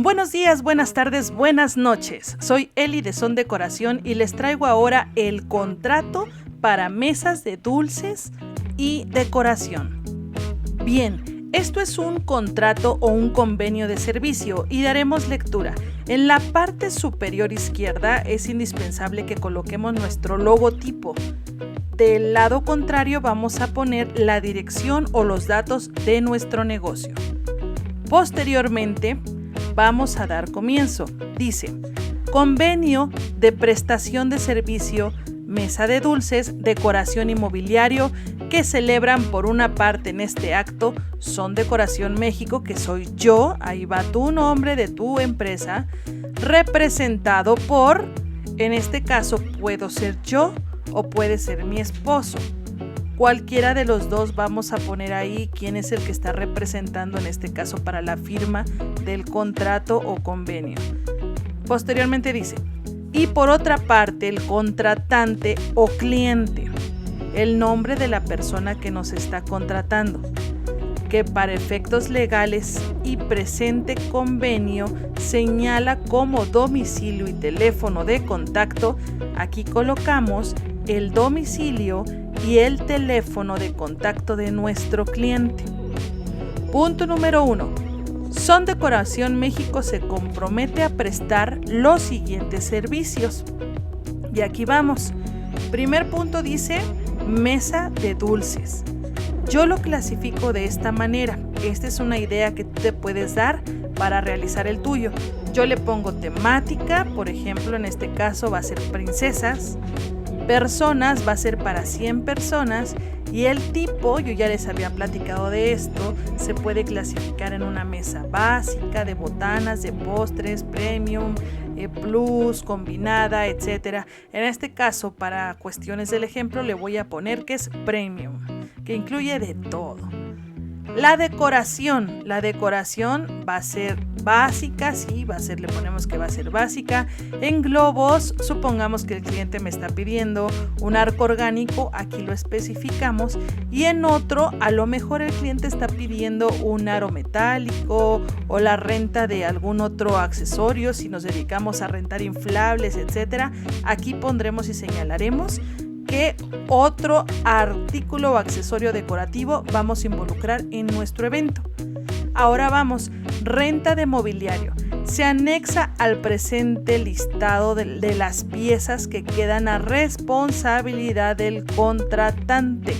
Buenos días, buenas tardes, buenas noches. Soy Eli de Son Decoración y les traigo ahora el contrato para mesas de dulces y decoración. Bien, esto es un contrato o un convenio de servicio y daremos lectura. En la parte superior izquierda es indispensable que coloquemos nuestro logotipo. Del lado contrario vamos a poner la dirección o los datos de nuestro negocio. Posteriormente, vamos a dar comienzo. Dice, convenio de prestación de servicio, mesa de dulces, decoración y mobiliario que celebran por una parte en este acto Son Decoración México, que soy yo, ahí va tu nombre de tu empresa, representado por, en este caso puedo ser yo o puede ser mi esposo. Cualquiera de los dos vamos a poner ahí quién es el que está representando en este caso para la firma del contrato o convenio. Posteriormente dice, y por otra parte el contratante o cliente, el nombre de la persona que nos está contratando, que para efectos legales y presente convenio señala como domicilio y teléfono de contacto. Aquí colocamos el domicilio y el teléfono de contacto de nuestro cliente. Punto número 1. Son Decoración México se compromete a prestar los siguientes servicios. Y aquí vamos. Primer punto dice mesa de dulces. Yo lo clasifico de esta manera. Esta es una idea que tú te puedes dar para realizar el tuyo. Yo le pongo temática, por ejemplo, en este caso va a ser princesas. Personas va a ser para 100 personas y el tipo, yo ya les había platicado de esto, se puede clasificar en una mesa básica, de botanas, de postres, premium, plus, combinada, etc. En este caso, para cuestiones del ejemplo, le voy a poner que es premium, que incluye de todo. La decoración va a ser básica, sí, le ponemos que va a ser básica. En globos, supongamos que el cliente me está pidiendo un arco orgánico, aquí lo especificamos. Y en otro, a lo mejor el cliente está pidiendo un aro metálico o la renta de algún otro accesorio, si nos dedicamos a rentar inflables, etc. Aquí pondremos y señalaremos qué otro artículo o accesorio decorativo vamos a involucrar en nuestro evento. Ahora vamos, renta de mobiliario. Se anexa al presente listado de las piezas que quedan a responsabilidad del contratante.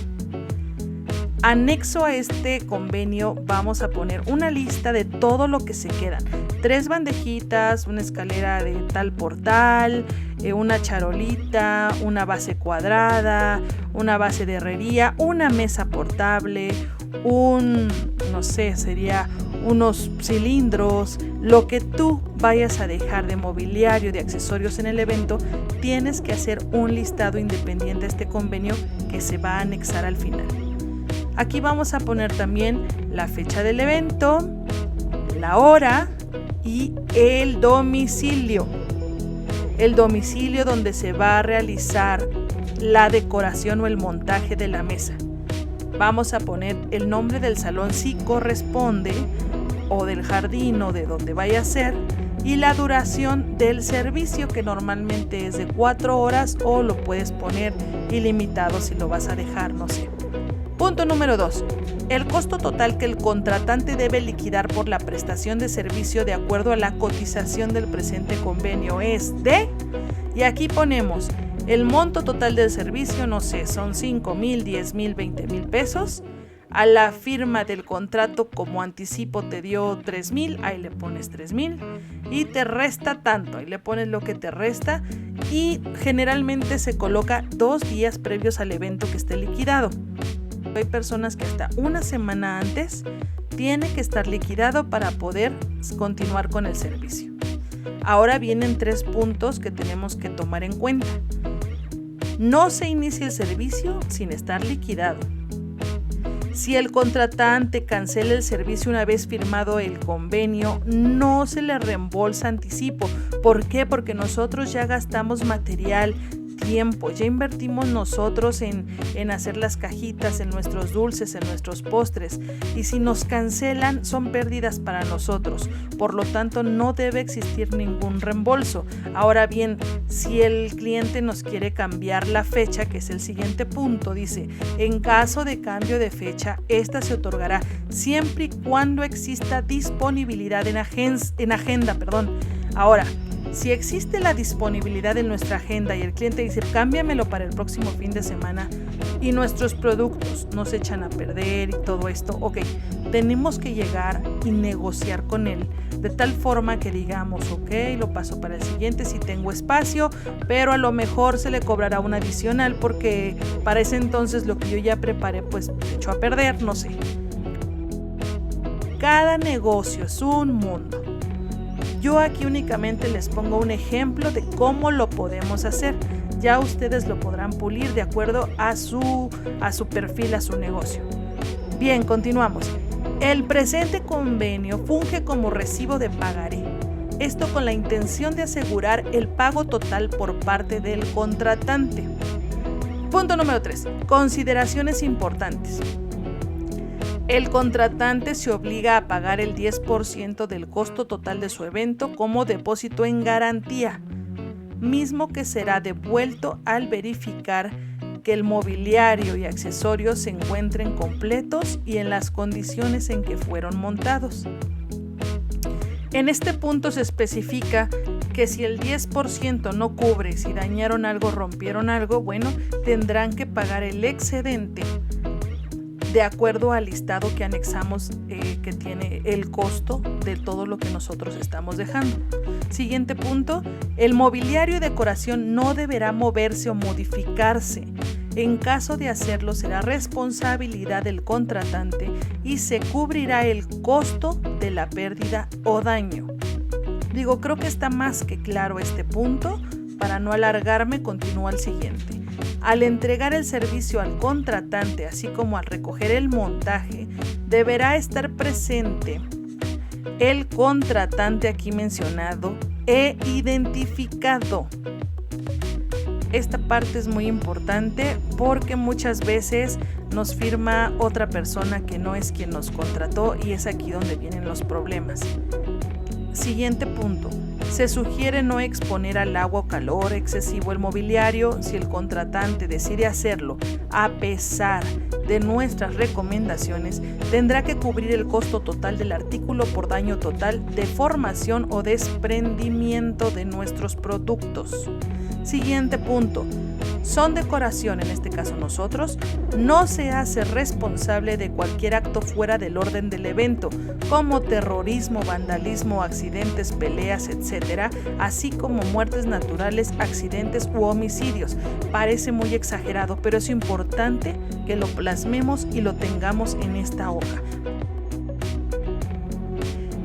Anexo a este convenio vamos a poner una lista de todo lo que se quedan. 3 bandejitas, una escalera de tal por tal, una charolita, una base cuadrada, una base de herrería, una mesa portable, sería unos cilindros. Lo que tú vayas a dejar de mobiliario, de accesorios en el evento, tienes que hacer un listado independiente a este convenio que se va a anexar al final. Aquí vamos a poner también la fecha del evento, la hora y el domicilio. El domicilio donde se va a realizar la decoración o el montaje de la mesa. Vamos a poner el nombre del salón si corresponde, o del jardín o de donde vaya a ser, y la duración del servicio, que normalmente es de 4 horas o lo puedes poner ilimitado si lo vas a dejar, no sé. Punto número 2. El costo total que el contratante debe liquidar por la prestación de servicio de acuerdo a la cotización del presente convenio es de... Y aquí ponemos el monto total del servicio, son 5,000, 10,000, 20,000 pesos. A la firma del contrato como anticipo te dio 3,000, ahí le pones 3,000 y te resta tanto, ahí le pones lo que te resta y generalmente se coloca 2 días previos al evento que esté liquidado. Hay personas que hasta una semana antes tiene que estar liquidado para poder continuar con el servicio. Ahora vienen 3 puntos que tenemos que tomar en cuenta. No se inicia el servicio sin estar liquidado. Si el contratante cancela el servicio una vez firmado el convenio, no se le reembolsa anticipo. ¿Por qué? Porque nosotros ya gastamos material, tiempo, ya invertimos nosotros en hacer las cajitas, en nuestros dulces, en nuestros postres, y si nos cancelan son pérdidas para nosotros, por lo tanto no debe existir ningún reembolso. Ahora bien, si el cliente nos quiere cambiar la fecha, que es el siguiente punto, dice, en caso de cambio de fecha, esta se otorgará siempre y cuando exista disponibilidad en agenda. Ahora, si existe la disponibilidad en nuestra agenda y el cliente dice, cámbiamelo para el próximo fin de semana, y nuestros productos nos echan a perder y todo esto, ok, tenemos que llegar y negociar con él de tal forma que digamos, ok, lo paso para el siguiente si tengo espacio, pero a lo mejor se le cobrará un adicional porque para ese entonces lo que yo ya preparé pues echó a perder, no sé. Cada negocio es un mundo. Yo aquí únicamente les pongo un ejemplo de cómo lo podemos hacer. Ya ustedes lo podrán pulir de acuerdo a su perfil, a su negocio. Bien, continuamos. El presente convenio funge como recibo de pagaré. Esto con la intención de asegurar el pago total por parte del contratante. Punto número 3. Consideraciones importantes. El contratante se obliga a pagar el 10% del costo total de su evento como depósito en garantía, mismo que será devuelto al verificar que el mobiliario y accesorios se encuentren completos y en las condiciones en que fueron montados. En este punto se especifica que si el 10% no cubre, si dañaron algo, rompieron algo, bueno, tendrán que pagar el excedente de acuerdo al listado que anexamos que tiene el costo de todo lo que nosotros estamos dejando. Siguiente punto, el mobiliario y decoración no deberá moverse o modificarse. En caso de hacerlo será responsabilidad del contratante y se cubrirá el costo de la pérdida o daño. Creo que está más que claro este punto. Para no alargarme, continúo al siguiente. Al entregar el servicio al contratante, así como al recoger el montaje, deberá estar presente el contratante aquí mencionado e identificado. Esta parte es muy importante porque muchas veces nos firma otra persona que no es quien nos contrató y es aquí donde vienen los problemas. Siguiente punto. Se sugiere no exponer al agua o calor excesivo el mobiliario. Si el contratante decide hacerlo a pesar de nuestras recomendaciones, tendrá que cubrir el costo total del artículo por daño total, deformación o desprendimiento de nuestros productos. Siguiente punto. Son decoración, en este caso nosotros, no se hace responsable de cualquier acto fuera del orden del evento, como terrorismo, vandalismo, accidentes, peleas, etc., así como muertes naturales, accidentes u homicidios. Parece muy exagerado, pero es importante que lo plasmemos y lo tengamos en esta hoja.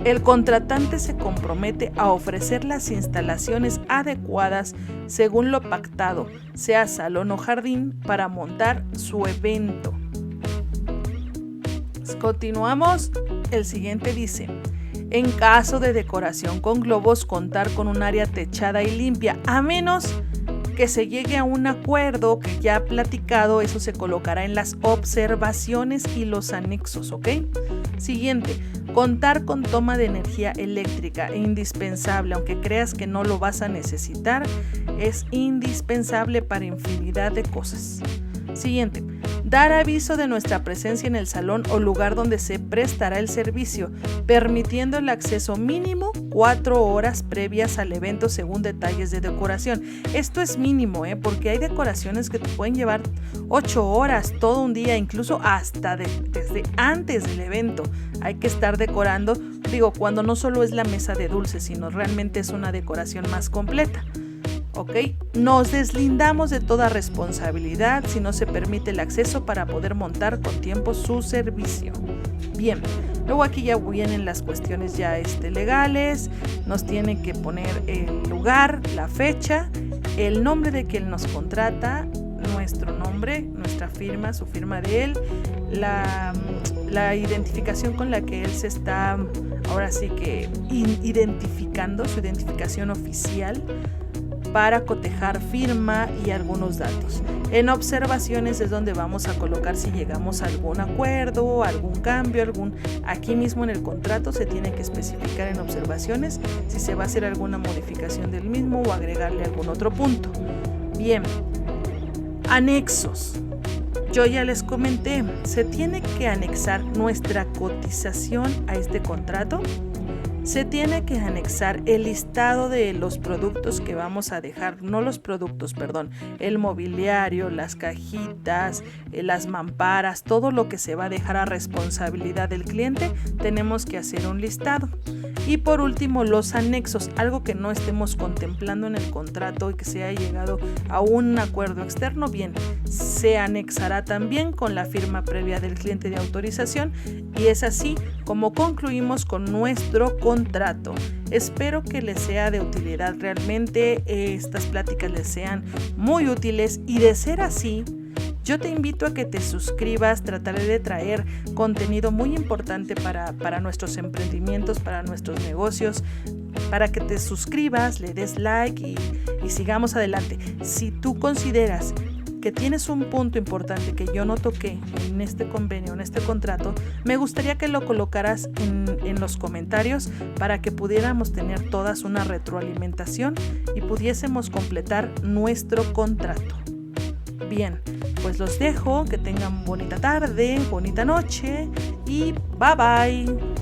El contratante se compromete a ofrecer las instalaciones adecuadas según lo pactado, sea salón o jardín, para montar su evento. Continuamos. El siguiente dice: en caso de decoración con globos, contar con un área techada y limpia, a menos que se llegue a un acuerdo que ya platicado. Eso se colocará en las observaciones y los anexos, ¿ok? Siguiente, contar con toma de energía eléctrica, indispensable, aunque creas que no lo vas a necesitar, es indispensable para infinidad de cosas. Siguiente, dar aviso de nuestra presencia en el salón o lugar donde se prestará el servicio, permitiendo el acceso mínimo 4 horas previas al evento según detalles de decoración. Esto es mínimo, porque hay decoraciones que te pueden llevar 8 horas, todo un día, incluso hasta desde antes del evento. Hay que estar decorando, cuando no solo es la mesa de dulces, sino realmente es una decoración más completa. ¿Ok? Nos deslindamos de toda responsabilidad si no se permite el acceso para poder montar con tiempo su servicio. Bien, luego aquí ya vienen las cuestiones ya legales. Nos tienen que poner el lugar, la fecha, el nombre de quien nos contrata, nuestro nombre, nuestra firma, su firma de él, la identificación con la que él se está, ahora sí que identificando, su identificación oficial, para cotejar firma y algunos datos. En observaciones es donde vamos a colocar si llegamos a algún acuerdo, algún cambio, aquí mismo en el contrato se tiene que especificar en observaciones si se va a hacer alguna modificación del mismo o agregarle algún otro punto. Bien, anexos. Yo ya les comenté, se tiene que anexar nuestra cotización a este contrato. Se tiene que anexar el listado de los productos que vamos a dejar, no los productos, perdón, el mobiliario, las cajitas, las mamparas, todo lo que se va a dejar a responsabilidad del cliente, tenemos que hacer un listado. Y por último, los anexos, algo que no estemos contemplando en el contrato y que se haya llegado a un acuerdo externo, bien, se anexará también con la firma previa del cliente de autorización y es así como concluimos con nuestro contrato. Espero que les sea de utilidad realmente, estas pláticas les sean muy útiles y de ser así, yo te invito a que te suscribas, trataré de traer contenido muy importante para nuestros emprendimientos, para nuestros negocios, para que te suscribas, le des like y sigamos adelante. Si tú consideras que tienes un punto importante que yo no toqué en este convenio, en este contrato, me gustaría que lo colocaras en los comentarios para que pudiéramos tener todas una retroalimentación y pudiésemos completar nuestro contrato. Bien, pues los dejo, que tengan bonita tarde, bonita noche y bye bye.